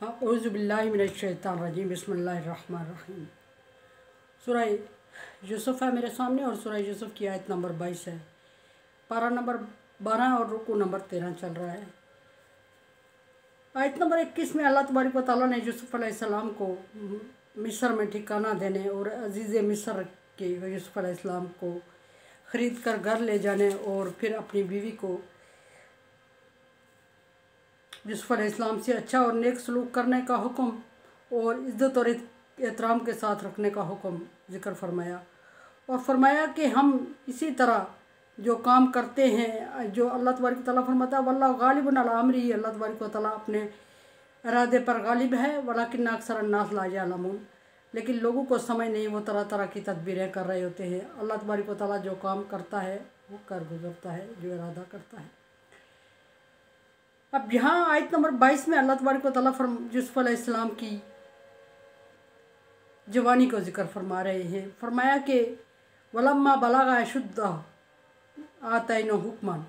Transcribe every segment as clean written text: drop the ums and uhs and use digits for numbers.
औज़ु बिल्लाहि मिनश शैतानिर रजीम बिस्मिल्लाहिर रहमानिर रहीम। सूरह यूसुफ है मेरे सामने और सूरह यूसुफ की आयत नंबर 22 है। पारा नंबर 12 और रुकू नंबर 13 चल रहा है। आयत नंबर 21 में अल्लाह तबारक व तआला ने यूसुफ अलैहिस्सलाम को मिस्र में ठिकाना देने और अजीज़ मिस्र के यूसुफ अलैहिस्सलाम को ख़रीद कर घर ले जाने और फिर अपनी बीवी को यूसुफ अलैहिस्सलाम से अच्छा और नेक सलूक करने का हुक्म और इज़्ज़त और एहतराम के साथ रखने का हुक्म ज़िक्र फरमाया। और फरमाया कि हम इसी तरह जो काम करते हैं, जो अल्लाह तबारक व तआला फरमाता है वल्लाहु गालिबुन अला अम्री, अल्लाह तबारक व तआला अपने इरादे पर गालिब है, वलाकिन अक्सर अन्नास ला यअलमून, लेकिन लोगों को समझ नहीं, वो तरह तरह की तदबीरें कर रहे होते हैं। अल्लाह तबारक व तआला जो काम करता है वो कर गुजरता है, जो इरादा करता है। अब यहाँ आयत नंबर 22 में अल्लाह तबारक व तआला यूसुफ अलैहिस्सलाम की जवानी को ज़िक्र फरमा रहे हैं। फरमाया कि वलम्मा बलगा अशुद्दहु आतैनाहु हुक्मन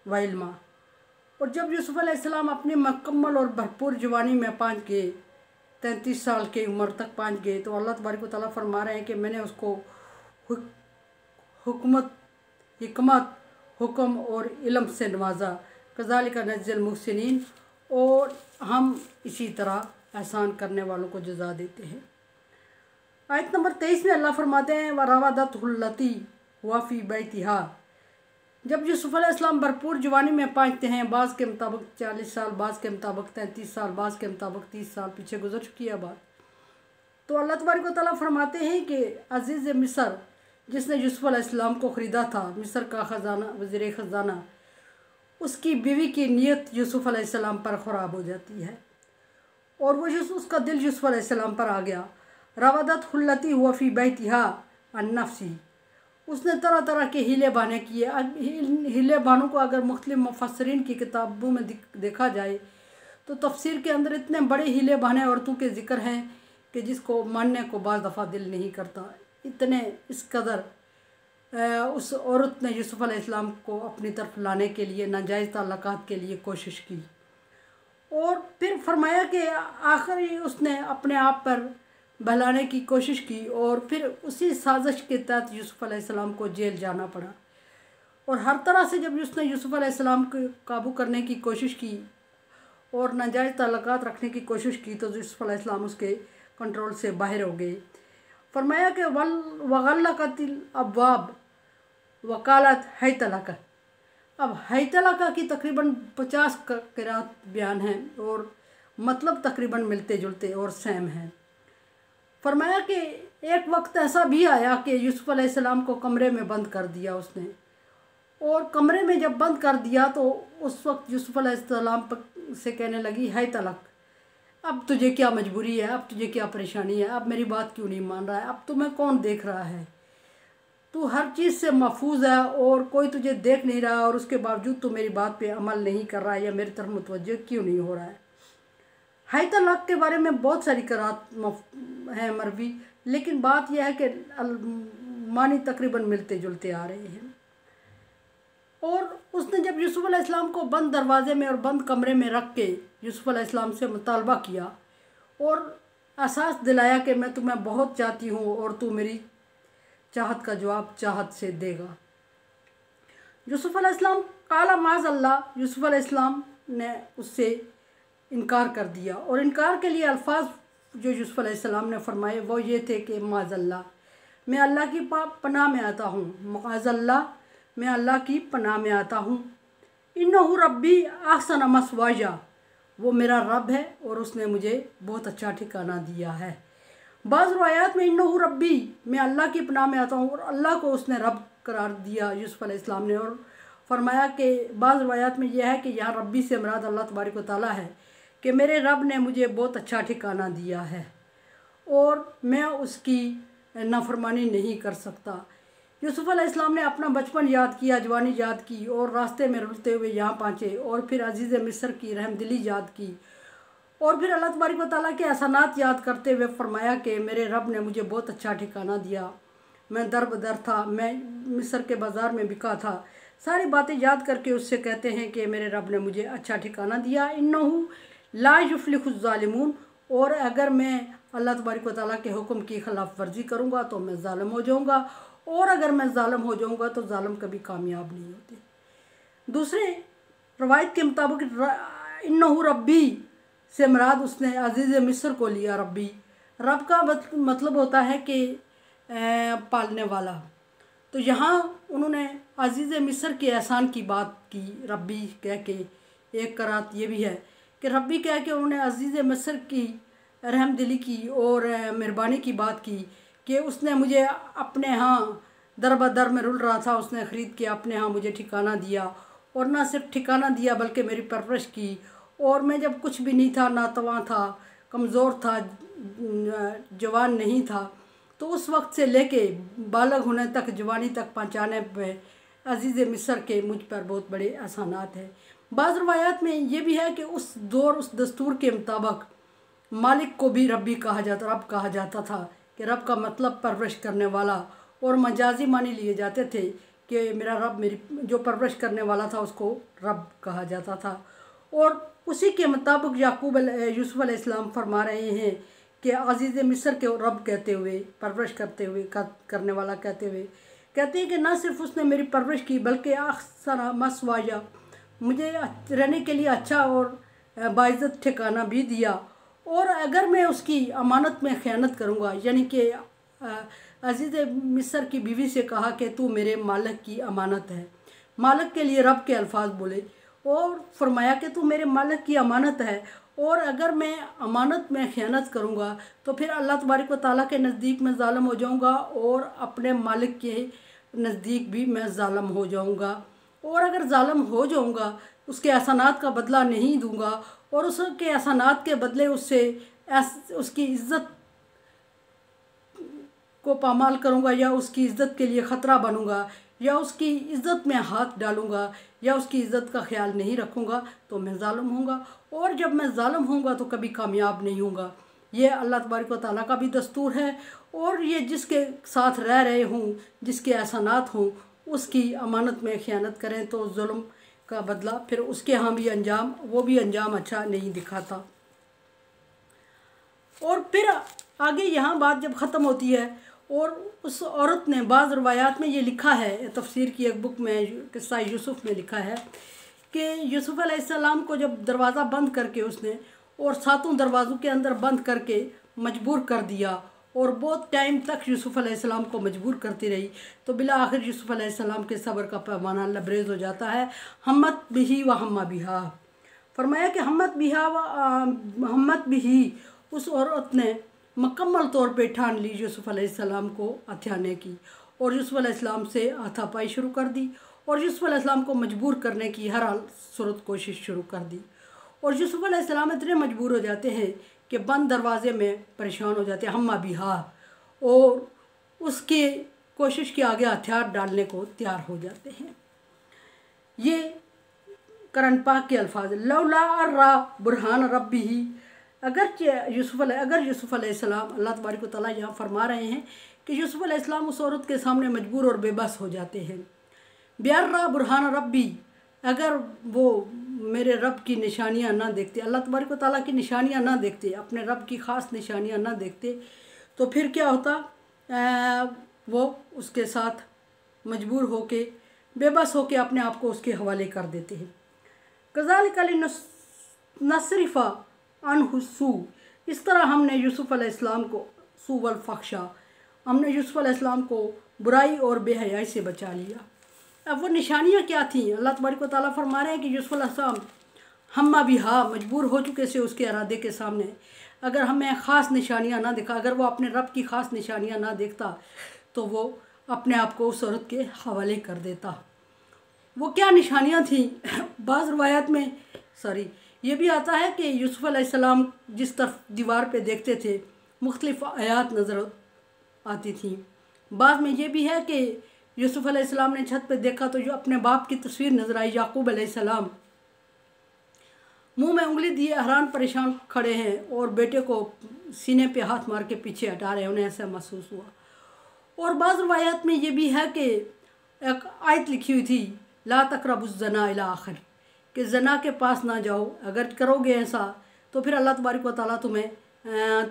व इल्मा, और जब यूसुफ अलैहिस्सलाम अपनी मुकम्मल और भरपूर जवानी में पहुँच गए, 33 साल की उम्र तक पहुँच गए, तो अल्लाह तबारक व तआला फरमा रहे हैं कि मैंने उसको हिकमत, हुक्म और इल्म से नवाजा। कज़ालिका नज्ज़िल मुहसिनीन, और हम इसी तरह एहसान करने वालों को जज़ा देते हैं। आयत नंबर 23 में अल्लाह फरमाते हैं वरावदतहुल्लती हुवा फ़ी बैतिहा, जब यूसुफ अलैहिस्सलाम भरपूर जवानी में पहुँचते हैं, बाज़ के मुताबिक 40 साल, बाज़ के मुताबिक 33 साल, बाज़ के मुताबिक 30 साल पीछे गुजर चुकी है बात, तो अल्लाह तबारक व तआला फरमाते हैं कि अज़ीज़ मिस्र जिसने यूसुफ अलैहिस्सलाम को ख़रीदा था, मिस्र का ख़जाना, वज़ीर ख़जाना, उसकी बीवी की नीयत यूसुफ अलैहिस्सलाम पर ख़राब हो जाती है और वो उसका दिल यूसुफ अलैहिस्सलाम पर आ गया। रावदतहुल्लती हुवा फ़ी बैतिहा अन नफ्सी, उसने तरह तरह के हीले बहाने किए। हीले बहानों को अगर मुख्तलिफ मुफस्सिरीन की किताबों में देखा जाए तो तफसीर के अंदर इतने बड़े हीले बहाने औरतों के ज़िक्र हैं कि जिसको मानने को बाज़ दफ़ा दिल नहीं करता। इतने इस कदर उस औरत ने यूसुफ अलैहिस्सलाम को अपनी तरफ लाने के लिए, नाजायज़ ताल्लुकात के लिए कोशिश की, और फिर फरमाया कि आखिर उसने अपने आप पर बहलाने की कोशिश की और फिर उसी साजिश के तहत यूसुफ अलैहिस्सलाम को जेल जाना पड़ा। और हर तरह से जब उसने यूसुफ अलैहिस्सलाम को काबू करने की कोशिश की और नाजायज़ ताल्लुकात रखने की कोशिश की, तो यूसुफ अलैहिस्सलाम उसके कंट्रोल से बाहर हो गए। फरमाया कि वग़ल्लक़तिल अब्वाब वकालत हैतलका, अब हैतलका की तकरीबन 50 क़िरात बयान हैं और मतलब तकरीबन मिलते जुलते और सेम हैं। फरमाया कि एक वक्त ऐसा भी आया कि यूसुफ अलैहिस्सलाम को कमरे में बंद कर दिया उसने, और कमरे में जब बंद कर दिया तो उस वक्त यूसुफ अलैहिस्सलाम से कहने लगी है तलक, अब तुझे क्या मजबूरी है, अब तुझे क्या परेशानी है, अब मेरी बात क्यों नहीं मान रहा है, अब तुम्हें कौन देख रहा है, तू हर चीज़ से महफूज है और कोई तुझे देख नहीं रहा, और उसके बावजूद तू मेरी बात पे अमल नहीं कर रहा है या मेरी तरफ मुतवज्जह क्यों नहीं हो रहा है। है तलाक के बारे में बहुत सारी करात हैं मरवी, लेकिन बात यह है कि मानी तकरीबन मिलते जुलते आ रहे हैं। और उसने जब यूसुफ अलैहिस्सलाम को बंद दरवाजे में और बंद कमरे में रख के यूसुफ अलैहिस्सलाम से मुतालबा किया और एहसास दिलाया कि मैं तुम्हें बहुत चाहती हूँ और तू मेरी चाहत का जवाब चाहत से देगा। यूसुफ अलैहिस्सलाम काला माज़ अल्लाह, यूसुफ अलैहिस्सलाम ने उससे इनकार कर दिया, और इनकार के लिए अल्फाज जो यूसुफ अलैहिस्सलाम ने फरमाए वो ये थे कि माज़ अल्लाह, मैं अल्लाह की पनाह में आता हूँ, माज़ अल्लाह, मैं अल्लाह की पनाह में आता हूँ। इन्नहु रब्बी अहसन मस्वाया, वो मेरा रब है और उसने मुझे बहुत अच्छा ठिकाना दिया है। बाज़ रवायात में इन्नहु रब्बी, मैं अल्लाह की पनाह में आता हूँ, और अल्लाह को उसने रब करार दिया यूसुफ अलैहिस्सलाम ने। और फरमाया कि बाज़ रवायात में यह है कि यहाँ रब्बी से मुराद अल्लाह तबारक व तआला है कि मेरे रब ने मुझे बहुत अच्छा ठिकाना दिया है और मैं उसकी नाफरमानी नहीं कर सकता। यूसुफ अलैहिस्सलाम ने अपना बचपन याद किया, जवानी याद की, और रास्ते में रुलते हुए यहाँ पहुँचे, और फिर अजीज़ मिस्र की रहमदिली याद की, और फिर अल्लाह तबारक व तआला के एहसानात याद करते हुए फरमाया कि मेरे रब ने मुझे बहुत अच्छा ठिकाना दिया, मैं दर बदर था, मैं मिस्र के बाज़ार में बिका था। सारी बातें याद करके उससे कहते हैं कि मेरे रब ने मुझे अच्छा ठिकाना दिया। इन्नहु ला युफ्लिहुज़ ज़ालिमून, और अगर मैं अल्लाह तबारक व तआला के हुक्म की खिलाफ वर्जी करूँगा तो मैं ज़ालिम हो जाऊँगा, और अगर मैं ज़ालिम हो जाऊँगा तो ज़ालिम कभी कामयाब नहीं होते। दूसरे रवायत के मुताबिक इन्नहु रब्बी से मुराद उसने अज़ीज़ मिस्र को लिया। रब्बी, रब का मतलब होता है कि पालने वाला। तो यहाँ उन्होंने अज़ीज़ मिस्र के एहसान की बात की रब्बी कह के। एक करात ये भी है कि रब्बी कह के उन्होंने अज़ीज़ मिस्र की रहमदिली की और मेहरबानी की बात की कि उसने मुझे अपने यहाँ दर बदर में रुल रहा था, उसने ख़रीद के अपने यहाँ मुझे ठिकाना दिया, और ना सिर्फ ठिकाना दिया बल्कि मेरी परवरिश की। और मैं जब कुछ भी नहीं था, नातवा था, कमज़ोर था, जवान नहीं था, तो उस वक्त से लेके बालग होने तक, जवानी तक पहुँचाने पे अज़ीज़ मिस्र के मुझ पर बहुत बड़े एहसानात हैं। बाज़ रवायात में ये भी है कि उस दौर, उस दस्तूर के मुताबिक मालिक को भी रब कहा जाता था, कि रब का मतलब परवरिश करने वाला, और मजाजी मानी लिए जाते थे कि मेरा रब, मेरी जो परवरिश करने वाला था उसको रब कहा जाता था। और उसी के मुताबिक यूसुफ़ अलैहिस्सलाम फरमा रहे हैं कि अज़ीज़ मिस्र के रब कहते हुए, परवरिश करते हुए, करने वाला कहते हुए कहते हैं कि ना सिर्फ उसने मेरी परवरिश की बल्कि अहसन मस्वाया, मुझे रहने के लिए अच्छा और बाइज़्ज़त ठिकाना भी दिया। और अगर मैं उसकी अमानत में ख़यानत करूँगा, यानी कि अज़ीज़ मिस्र की बीवी से कहा कि तू मेरे मालिक की अमानत है। मालिक के लिए रब के अल्फाज बोले और फरमाया कि तू मेरे मालिक की अमानत है, और अगर मैं अमानत में ख़यानत करूँगा तो फिर अल्लाह तबारक व तआला के नज़दीक में ज़ालिम हो जाऊँगा, और अपने मालिक के नज़दीक भी मैं ज़ालिम हो जाऊँगा। और अगर ज़ालिम हो जाऊँगा, उसके एहसानात का बदला नहीं दूँगा, और उसके एहसानात के बदले उसकी इज़्ज़त को पामाल करूँगा, या उसकी इज़्ज़त के लिए ख़तरा बनूँगा, या उसकी इज़्ज़त में हाथ डालूँगा, या उसकी इज़्ज़त का ख्याल नहीं रखूँगा, तो मैं ज़ालिम होऊंगा। और जब मैं ज़ालिम होऊंगा तो कभी कामयाब नहीं होऊंगा। ये अल्लाह तबारक व तआला का भी दस्तूर है, और ये जिसके साथ रह रहे हों, जिसके एहसानात हों, उसकी अमानत में ख़यानत करें तो जुल्म का बदला फिर उसके यहाँ भी वो भी अंजाम अच्छा नहीं दिखाता। और फिर आगे यहाँ बात जब ख़त्म होती है, और उस औरत ने, बाज़ रवायात में ये लिखा है, तफसीर की एक बुक में किस्सा यूसुफ़ में लिखा है कि यूसुफ़ अलैहिस्सलाम को जब दरवाज़ा बंद करके उसने, और 7 दरवाज़ों के अंदर बंद करके मजबूर कर दिया, और बहुत टाइम तक यूसुफ़ अलैहिस्सलाम को मजबूर करती रही, तो बिला आखिर यूसुफ़ अलैहिस्सलाम के सब्र का पैमाना लबरेज़ हो जाता है। हम्मत बिही व हम्मा बिहा, फरमाया कि हम्मत बिही, उस औरत ने मुकम्मल तौर पे ठान ली यूसुफ़ अलैहिस्सलाम को हथियाने की, और यूसुफ़ अलैहिस्सलाम से हाथापाई शुरू कर दी, और यूसुफ़ अलैहिस्सलाम को मजबूर करने की हर हाल सूरत कोशिश शुरू कर दी। और यूसुफ़ अलैहिस्सलाम इतने मजबूर हो जाते हैं कि बंद दरवाज़े में परेशान हो जाते हैं, हम्मा बिहा, और उसकी कोशिश के आगे हथियार डालने को तैयार हो जाते हैं। ये कुरान पाक के अल्फाज, लौला अर्रा बुरहान रब्बिही, अगर यूसुफ़ अलैहिस्सलाम, अल्लाह तबारक व तआला यहाँ फरमा रहे हैं कि यूसुफ़ अलैहिस्सलाम उस औरत के सामने मजबूर और बेबस हो जाते हैं। ब्यार्रा बुरहान रब्बी, अगर वो मेरे रब की निशानियाँ ना देखते, अल्लाह तबारक व तआला की निशानियाँ ना देखते, अपने रब की ख़ास निशानियाँ ना देखते, तो फिर क्या होता, वो उसके साथ मजबूर होके, बेबस होके अपने आप को उसके हवाले कर देते हैं। कज़ालिका लिनस्रिफ़ा अन्हु सू, इस तरह हमने यूसुफ़ अलैहिस्सलाम को सू वल फ़हशा, हमने यूसुफ़ अलैहिस्सलाम को बुराई और बेहयाई से बचा लिया। अब वो निशानियाँ क्या थीं, अल्लाह तबारक व तआला फरमा रहे हैं कि यूसुफ़ अलैहिस्सलाम हम्मा बिहा, मजबूर हो चुके से उसके इरादे के सामने, अगर हमें ख़ास निशानियाँ ना दिखा, अगर वो अपने रब की ख़ास निशानियाँ ना देखता तो वो अपने आप को उस औरत के हवाले कर देता। वो क्या निशानियाँ थीं, बाज़ रवायात में ये भी आता है कि यूसुफ़ अलैहिस्सलाम जिस तरफ दीवार पे देखते थे मुख्तलिफ़ आयात नज़र आती थीं। बाद में ये भी है कि यूसुफ़ अलैहिस्सलाम ने छत पे देखा तो जो अपने बाप की तस्वीर नज़र आई, याकूब अलैहिस्सलाम मुंह में उंगली दिए हैरान परेशान खड़े हैं, और बेटे को सीने पे हाथ मार के पीछे हटा रहे हैं, उन्हें ऐसा महसूस हुआ। और बाज़ रवायात में ये भी है कि एक आयत लिखी हुई थी, ला तक़रबुज़्ज़ना इला आखिर, कि जना के पास ना जाओ, अगर करोगे ऐसा तो फिर अल्लाह तबारक व तआला तुम्हें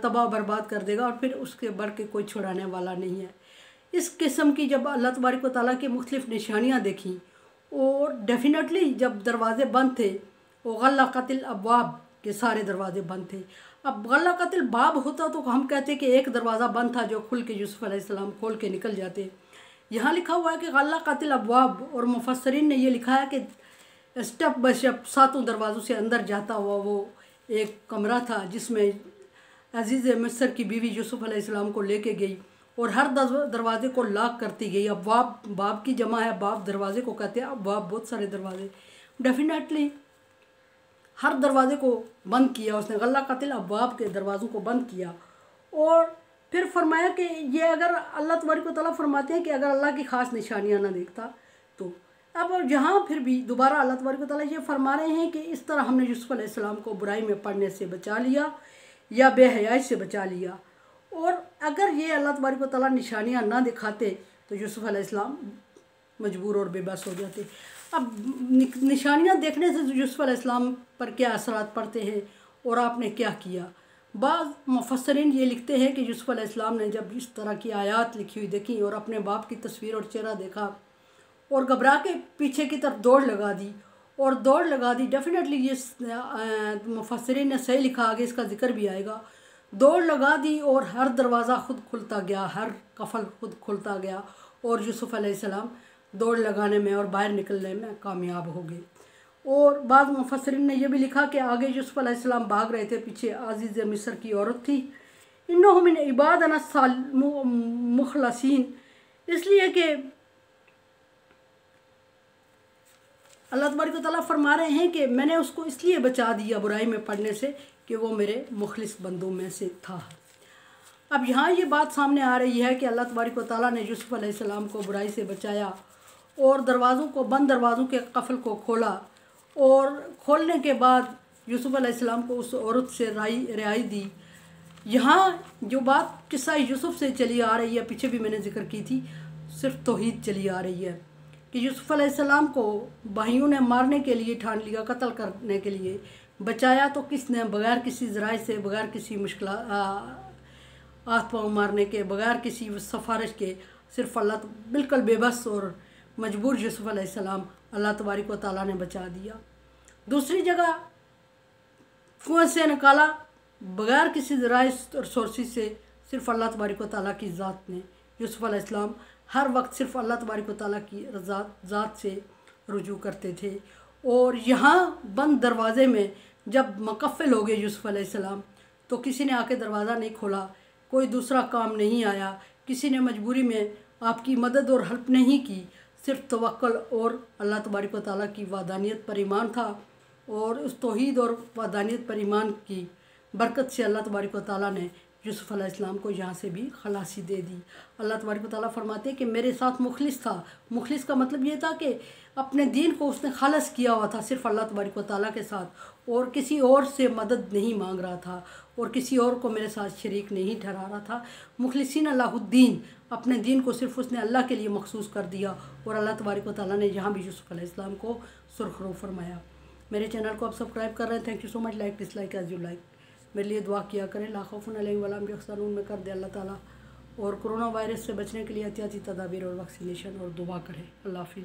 तबाह बर्बाद कर देगा और फिर उसके बढ़ के कोई छुड़ाने वाला नहीं है। इस किस्म की जब अल्लाह तबारक व तआला की मुख्तलिफ़ निशानियाँ देखी और डेफिनेटली जब दरवाज़े बंद थे, वो गल्लक़तिल अब्वाब के सारे दरवाज़े बंद थे। अब गल्लक़तिल बाब होता तो हम कहते कि एक दरवाज़ा बंद था जो खुल के यूसुफ़ अलैहिस्सलाम खोल के निकल जाते। यहाँ लिखा हुआ है कि गल्लक़तिल अब्वाब, और मुफस्सरीन ने ये लिखा है कि स्टेप बाय स्टेप 7 दरवाज़ों से अंदर जाता हुआ वो एक कमरा था जिसमें अज़ीज़ मिस्र की बीवी यूसुफ़ अलैहिस्सलाम को लेके गई और हर दरवाज़े को लॉक करती गई। अब्वाब, बाब की जमा है, बाब दरवाज़े को कहते हैं, अब्वाब बहुत सारे दरवाज़े। डेफिनेटली हर दरवाज़े को बंद किया उसने, गल्लक़तिल अब्वाब के दरवाज़ों को बंद किया। और फिर फरमाया कि ये अगर अल्लाह तबारक व तआला फरमाते हैं कि अगर अल्लाह की ख़ास निशानियाँ ना देखता तो। अब यहाँ फिर भी दोबारा अल्लाह तबारक व तआला ये फरमा रहे हैं कि इस तरह हमने यूसुफ़ अलैहिस्सलाम को बुराई में पड़ने से बचा लिया या बेहयाई से बचा लिया। और अगर ये अल्लाह तबारक व तआला निशानियाँ ना दिखाते तो यूसुफ़ अलैहिस्सलाम मजबूर और बेबस हो जाते। अब निशानियाँ देखने से यूसुफ़ अलैहिस्सलाम पर क्या असरात पड़ते हैं और आपने क्या किया। बाज़ मुफस्सरीन ये लिखते हैं कि यूसुफ़ अलैहिस्सलाम ने जब इस तरह की आयात लिखी हुई देखी और अपने बाप की तस्वीर और चेहरा देखा और घबरा के पीछे की तरफ दौड़ लगा दी। डेफिनेटली ये मुफस्सरीन ने सही लिखा, आगे इसका जिक्र भी आएगा। दौड़ लगा दी और हर दरवाज़ा खुद खुलता गया, हर कफल खुद खुलता गया और यूसुफ़ अलैहिस्सलाम दौड़ लगाने में और बाहर निकलने में कामयाब हो गए। और बाद मुफस्सरीन ने यह भी लिखा कि आगे यूसुफ़ अलैहिस्सलाम भाग रहे थे, पीछे अज़ीज़ मिस्र की औरत थी। इन्नहु मिन इबादिना मुखलसीन, इसलिए कि अल्लाह तबारक व तआला फरमा रहे हैं कि मैंने उसको इसलिए बचा दिया बुराई में पड़ने से कि वो मेरे मुखलिस बंदों में से था। अब यहाँ ये बात सामने आ रही है कि अल्लाह तबारक व तआला ने यूसुफ़ अलैहिस्सलाम को बुराई से बचाया और बंद दरवाज़ों के कफ़ल को खोला और खोलने के बाद यूसुफ़ अलैहिस्सलाम को उस औरत से रिहाई दी। यहाँ जो बात किस्सा यूसुफ़ से चली आ रही है, पीछे भी मैंने जिक्र की थी, सिर्फ तौहीद चली आ रही है कि यूसुफ़ अलैहिस्सलाम को भाइयों ने मारने के लिए ठान लिया, कत्ल करने के लिए। बचाया तो किसने, बग़ैर किसी ज़राए से, बग़ैर किसी मुश्किल हाथ पाँव मारने के, बग़ैर किसी सिफारिश के, सिर्फ अल्लाह, बिल्कुल बेबस और मजबूर यूसुफ़ अलैहिस्सलाम अल्लाह तबारक व तआला ने बचा दिया। दूसरी जगह कुएं से निकाला बग़ैर किसी ज़राए और सोर्सेस से, सिर्फ अल्लाह तबारक व तआला की ज़ात ने। यूसुफ़ अलैहिस्सलाम हर वक्त सिर्फ अल्लाह तबारक व तआला की ज़ात से रुजू करते थे। और यहाँ बंद दरवाज़े में जब मुकफ़्फ़िल हो गए यूसुफ़ अलैहिस्सलाम तो किसी ने आके दरवाज़ा नहीं खोला, कोई दूसरा काम नहीं आया, किसी ने मजबूरी में आपकी मदद और हेल्प नहीं की, सिर्फ तवक्कुल और अल्लाह तबारक व तआला की वादानियत पर ईमान था। और उस तौहीद और वादानियत पर ईमान की बरकत से अल्लाह तबारक व तआला ने यूसुफ़ अलैहिस्सलाम को यहाँ से भी खलासी दे दी। अल्लाह तबारक व तआला फरमाते हैं कि मेरे साथ मुखलिस था। मुखलिस का मतलब ये था कि अपने दीन को उसने खालस किया हुआ था सिर्फ अल्लाह तबारक व तआला के साथ, और किसी और से मदद नहीं मांग रहा था और किसी और को मेरे साथ शरीक नहीं ठहरा रहा था। मुखलिसीन अल्लाहुद्दीन, अपने दीन को सिर्फ उसने अल्लाह के लिए मखसूस कर दिया। और अल्लाह तबारक व तआला ने यहाँ भी यूसुफ़ अलैहिस्सलाम को सुरखरू फरमाया। मेरे चैनल को आप सब्सक्राइब कर रहे हैं, thank you so much. Like dislike as you like. मेरे लिए दुआ किया करें, ला खौफुन अलैहिम वला हुम यहज़नून में कर दे अल्लाह ताला। और कोरोना वायरस से बचने के लिए एहतियाती तदाबीर और वैक्सीनेशन और दुआ करें। अल्लाह हाफ़िज़।